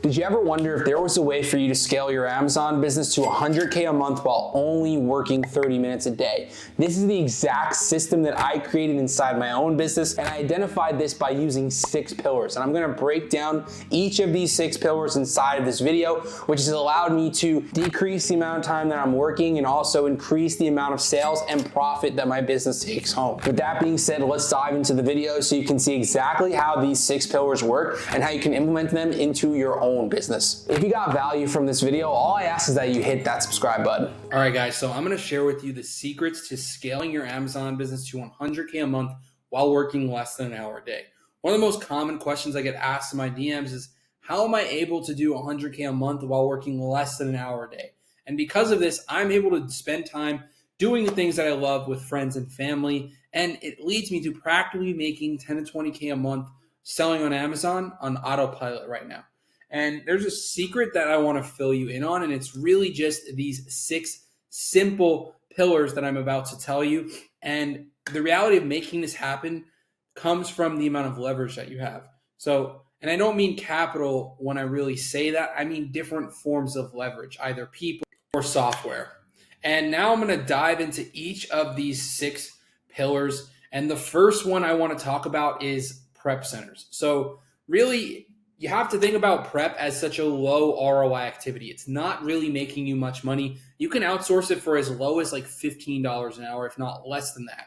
Did you ever wonder if there was a way for you to scale your Amazon business to 100K a month while only working 30 minutes a day? This is the exact system that I created inside my own business, and I identified this by using 6 pillars. And I'm gonna break down each of these 6 pillars inside of this video, which has allowed me to decrease the amount of time that I'm working and also increase the amount of sales and profit that my business takes home. With that being said, let's dive into the video so you can see exactly how these 6 pillars work and how you can implement them into your own business. If you got value from this video, all I ask is that you hit that subscribe button. All right, guys, so I'm going to share with you the secrets to scaling your Amazon business to 100K a month while working less than an hour a day. One of the most common questions I get asked in my DMs is, how am I able to do 100K a month while working less than an hour a day? And because of this, I'm able to spend time doing the things that I love with friends and family, and it leads me to practically making 10 to 20K a month selling on Amazon on autopilot right now. And there's a secret that I want to fill you in on, and it's really just these 6 simple pillars that I'm about to tell you. And the reality of making this happen comes from the amount of leverage that you have. So, and I don't mean capital when I really say that. I mean different forms of leverage, either people or software. And now I'm going to dive into each of these 6 pillars. And the first one I want to talk about is prep centers. So really, you have to think about prep as such a low ROI activity. It's not really making you much money. You can outsource it for as low as like $15 an hour, if not less than that.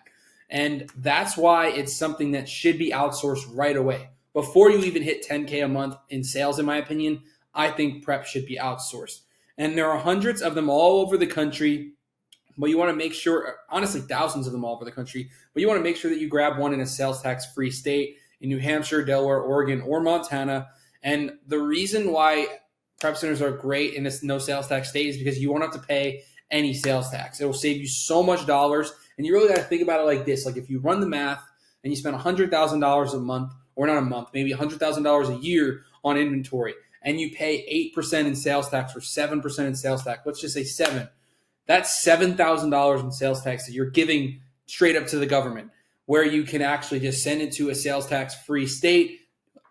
And that's why it's something that should be outsourced right away. Before you even hit 10K a month in sales, in my opinion, I think prep should be outsourced. And there are hundreds of them all over the country, but you want to make sure, honestly, thousands of them all over the country, but you want to make sure that you grab one in a sales tax free state in New Hampshire, Delaware, Oregon, or Montana. And the reason why prep centers are great in this no sales tax state is because you won't have to pay any sales tax. It will save you so much dollars. And you really got to think about it like this. Like if you run the math and you spend $100,000 a month, or not a month, maybe $100,000 a year on inventory, and you pay 8% in sales tax or 7% in sales tax, let's just say 7. That's $7,000 in sales tax that you're giving straight up to the government, where you can actually just send it to a sales tax free state,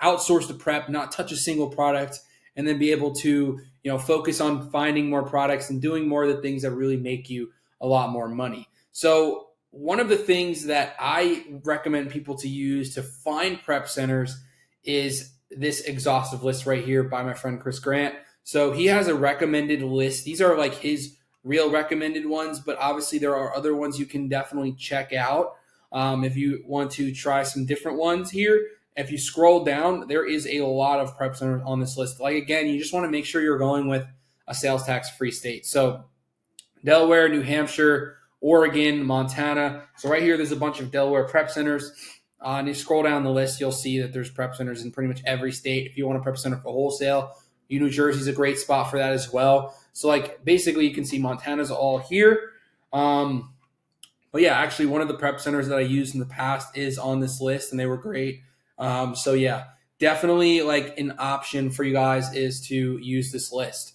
outsource the prep, not touch a single product, and then be able to, focus on finding more products and doing more of the things that really make you a lot more money. So one of the things that I recommend people to use to find prep centers is this exhaustive list right here by my friend Chris Grant. So he has a recommended list. These are like his real recommended ones, but obviously there are other ones you can definitely check out if you want to try some different ones here. If you scroll down, there is a lot of prep centers on this list. Like, again, you just want to make sure you're going with a sales tax free state. So Delaware, New Hampshire, Oregon, Montana. So right here, there's a bunch of Delaware prep centers. And you scroll down the list, you'll see that there's prep centers in pretty much every state. If you want a prep center for wholesale, New Jersey's a great spot for that as well. So like basically you can see Montana's all here. But yeah, actually one of the prep centers that I used in the past is on this list, and they were great. So yeah, definitely like an option for you guys is to use this list.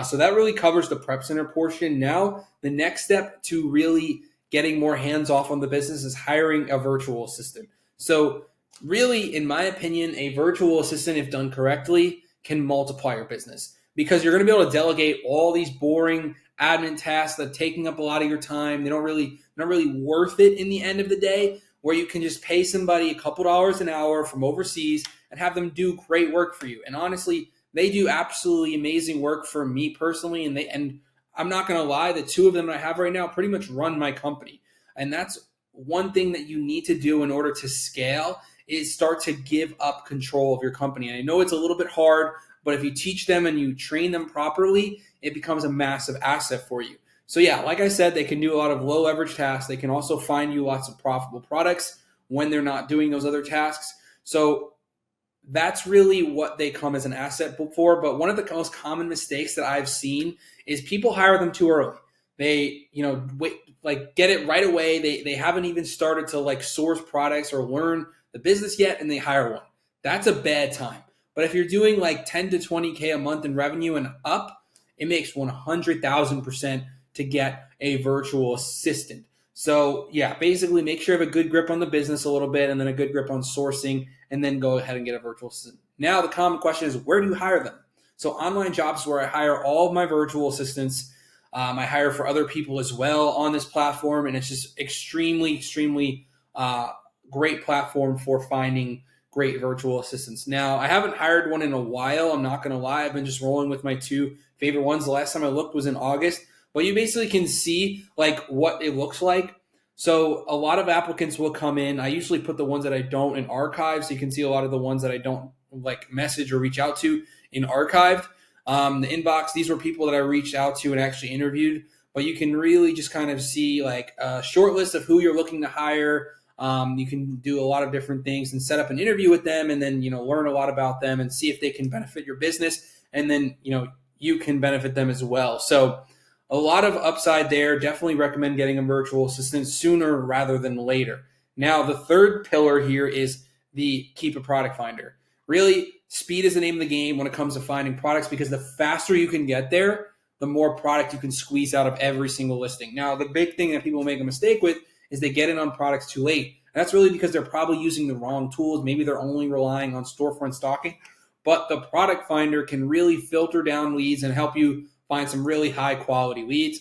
So that really covers the prep center portion. Now, the next step to really getting more hands off on the business is hiring a virtual assistant. So really, in my opinion, a virtual assistant, if done correctly, can multiply your business, because you're going to be able to delegate all these boring admin tasks that are taking up a lot of your time. They're not really worth it in the end of the day, where you can just pay somebody a couple dollars an hour from overseas and have them do great work for you. And honestly, they do absolutely amazing work for me personally. And I'm not going to lie, the 2 of them that I have right now pretty much run my company. And that's one thing that you need to do in order to scale, is start to give up control of your company. And I know it's a little bit hard, but if you teach them and you train them properly, it becomes a massive asset for you. So yeah, like I said, they can do a lot of low leverage tasks. They can also find you lots of profitable products when they're not doing those other tasks. So that's really what they come as an asset for. But one of the most common mistakes that I've seen is people hire them too early. They, get it right away. They haven't even started to like source products or learn the business yet, and they hire one. That's a bad time. But if you're doing like 10 to 20K a month in revenue and up, it makes 100,000% to get a virtual assistant. So yeah, basically make sure you have a good grip on the business a little bit, and then a good grip on sourcing, and then go ahead and get a virtual assistant. Now the common question is, where do you hire them? So online jobs where I hire all of my virtual assistants. I hire for other people as well on this platform, and it's just extremely great platform for finding great virtual assistants. Now, I haven't hired one in a while. I'm not going to lie. I've been just rolling with my two favorite ones. The last time I looked was in August, but you basically can see like what it looks like. So a lot of applicants will come in. I usually put the ones that I don't in archive, so you can see a lot of the ones that I don't like message or reach out to in archived. The inbox, these were people that I reached out to and actually interviewed, but you can really just kind of see like a short list of who you're looking to hire. You can do a lot of different things and set up an interview with them, and then, learn a lot about them and see if they can benefit your business. And then, you can benefit them as well. So a lot of upside there. Definitely recommend getting a virtual assistant sooner rather than later. Now, the third pillar here is the keep a product finder. Really, speed is the name of the game when it comes to finding products, because the faster you can get there, the more product you can squeeze out of every single listing. Now, the big thing that people make a mistake with is they get in on products too late. And that's really because they're probably using the wrong tools. Maybe they're only relying on storefront stalking. But the product finder can really filter down leads and help you find some really high quality leads.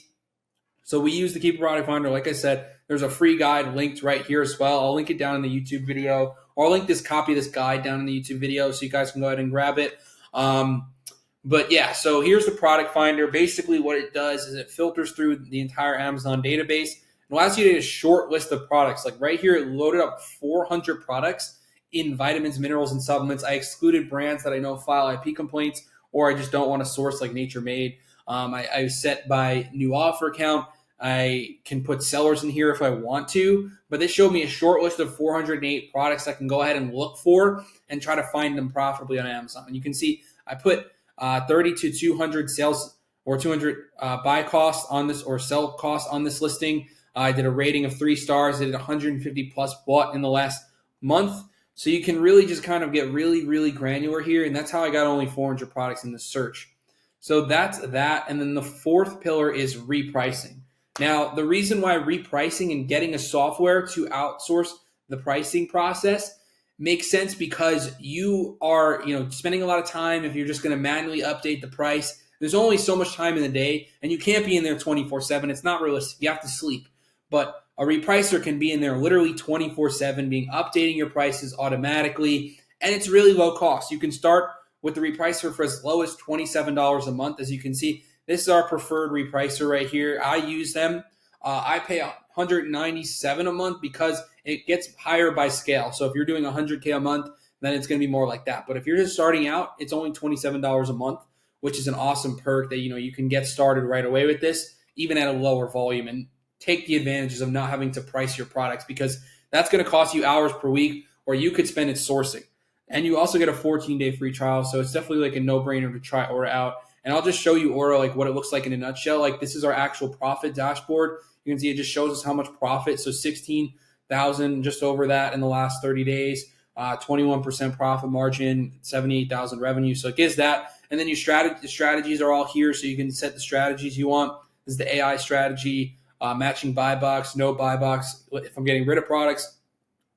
So we use the Keep a Product Finder. Like I said, there's a free guide linked right here as well. I'll link it down in the YouTube video, or I'll link this copy of this guide down in the YouTube video so you guys can go ahead and grab it. But yeah, so here's the product finder. Basically what it does is it filters through the entire Amazon database and allows you to get a short list of products. Like right here, it loaded up 400 products in vitamins, minerals, and supplements. I excluded brands that I know file IP complaints, or I just don't want to source, like Nature Made. I set by new offer count. I can put sellers in here if I want to, but this showed me a short list of 408 products I can go ahead and look for and try to find them profitably on Amazon. And you can see I put 30 to 200 sales or 200 buy costs on this, or sell costs on this listing. I did a rating of 3 stars. I did 150 plus bought in the last month. So you can really just kind of get really granular here. And that's how I got only 400 products in the search. So that's that. And then the fourth pillar is repricing. Now, the reason why repricing and getting a software to outsource the pricing process makes sense, because you are, spending a lot of time. If you're just going to manually update the price, there's only so much time in the day, and you can't be in there 24/7. It's not realistic. You have to sleep. But a repricer can be in there literally 24/7, updating your prices automatically, and it's really low cost. You can start with the repricer for as low as $27 a month. As you can see, this is our preferred repricer right here. I use them. I pay $197 a month because it gets higher by scale. So if you're doing $100K a month, then it's going to be more like that. But if you're just starting out, it's only $27 a month, which is an awesome perk that you can get started right away with this, even at a lower volume, and take the advantages of not having to price your products, because that's going to cost you hours per week, or you could spend it sourcing. And you also get a 14-day free trial. So it's definitely like a no-brainer to try Aura out. And I'll just show you Aura, like what it looks like in a nutshell. Like this is our actual profit dashboard. You can see it just shows us how much profit. So 16,000, just over that in the last 30 days, 21% profit margin, 78,000 revenue. So it gives that. And then the strategies are all here. So you can set the strategies you want. This is the AI strategy, matching buy box, no buy box. If I'm getting rid of products,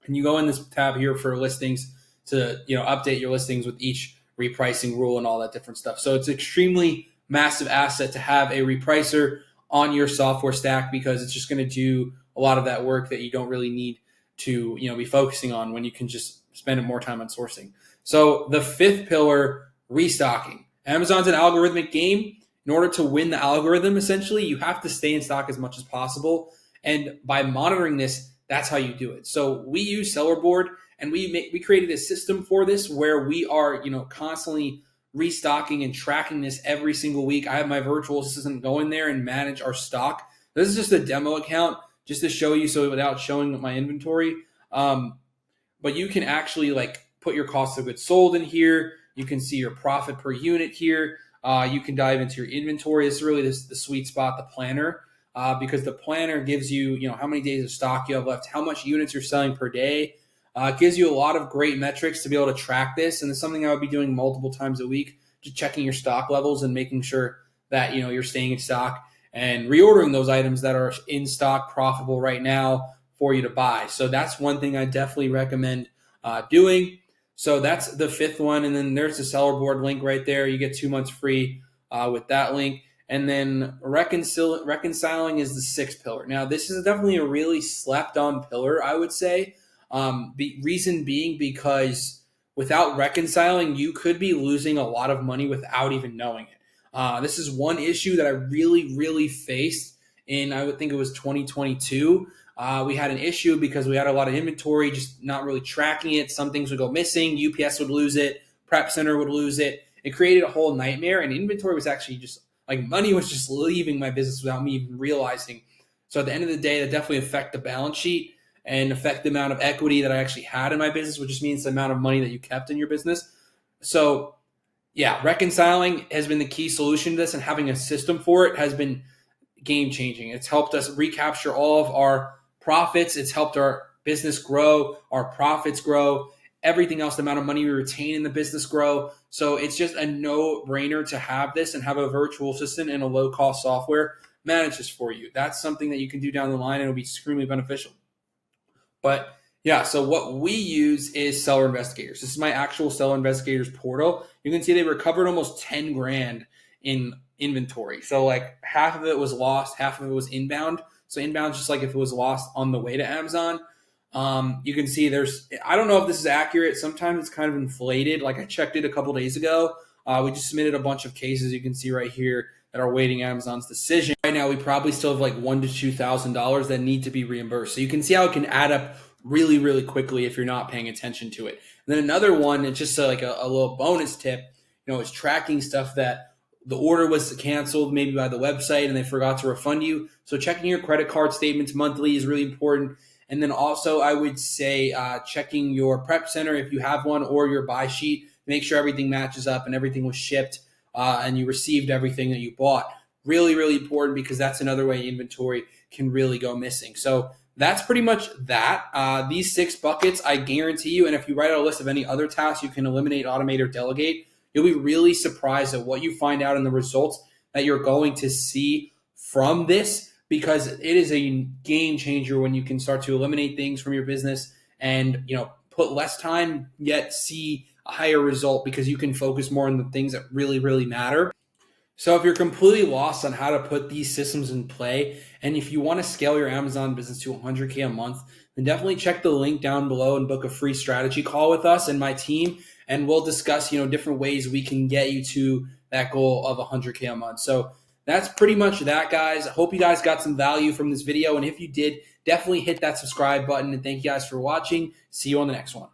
and you go in this tab here for listings to, update your listings with each repricing rule and all that different stuff. So it's extremely massive asset to have a repricer on your software stack, because it's just going to do a lot of that work that you don't really need to, be focusing on when you can just spend more time on sourcing. So the fifth pillar, restocking. Amazon's an algorithmic game. In order to win the algorithm, essentially, you have to stay in stock as much as possible. And by monitoring this, that's how you do it. So we use Sellerboard, and we created a system for this where we are, constantly restocking and tracking this every single week. I have my virtual assistant go in there and manage our stock. This is just a demo account just to show you, so without showing my inventory. But you can actually put your cost of goods sold in here. You can see your profit per unit here. You can dive into your inventory. This is really the sweet spot, the planner, because the planner gives you, how many days of stock you have left, how much units you're selling per day. It gives you a lot of great metrics to be able to track this. And it's something I would be doing multiple times a week, just checking your stock levels and making sure that, you're staying in stock and reordering those items that are in stock profitable right now for you to buy. So that's one thing I definitely recommend doing. So that's the fifth one. And then there's the seller board link right there. You get 2 months free with that link. And then reconciling is the sixth pillar. Now, this is definitely a really slept on pillar, I would say. Reason being because without reconciling, you could be losing a lot of money without even knowing it. This is one issue that I really faced in, I would think it was 2022. We had an issue because we had a lot of inventory, just not really tracking it. Some things would go missing. UPS would lose it. Prep Center would lose it. It created a whole nightmare, and inventory was actually just like money was just leaving my business without me even realizing. So at the end of the day, that definitely affect the balance sheet and affect the amount of equity that I actually had in my business, which just means the amount of money that you kept in your business. So yeah, reconciling has been the key solution to this, and having a system for it has been game changing. It's helped us recapture all of our profits. It's helped our business grow, our profits grow, everything else, the amount of money we retain in the business grow. So it's just a no-brainer to have this and have a virtual assistant and a low-cost software manage this for you. That's something that you can do down the line, and it'll be extremely beneficial. But yeah, so what we use is Seller Investigators. This is my actual Seller Investigators portal. You can see they recovered almost 10 grand in inventory. So like half of it was lost, half of it was inbound. So inbound, just like if it was lost on the way to Amazon. You can see I don't know if this is accurate. Sometimes it's kind of inflated. Like I checked it a couple days ago. We just submitted a bunch of cases. You can see right here that are waiting Amazon's decision. Right now, we probably still have like $1,000 to $2,000 that need to be reimbursed. So you can see how it can add up really quickly if you're not paying attention to it. And then another one, it's just like a little bonus tip, is tracking stuff that the order was canceled maybe by the website and they forgot to refund you. So checking your credit card statements monthly is really important. And then also I would say checking your Prep Center if you have one, or your buy sheet, make sure everything matches up and everything was shipped and you received everything that you bought. Really important, because that's another way inventory can really go missing. So that's pretty much that. These 6 buckets, I guarantee you, and if you write out a list of any other tasks you can eliminate, automate, or delegate, you'll be really surprised at what you find out in the results that you're going to see from this, because it is a game changer when you can start to eliminate things from your business and put less time yet see a higher result, because you can focus more on the things that really matter. So if you're completely lost on how to put these systems in play, and if you want to scale your Amazon business to 100K a month, then definitely check the link down below and book a free strategy call with us and my team, and we'll discuss different ways we can get you to that goal of 100K a month. So that's pretty much that, guys. I hope you guys got some value from this video, and if you did, definitely hit that subscribe button, and thank you guys for watching. See you on the next one.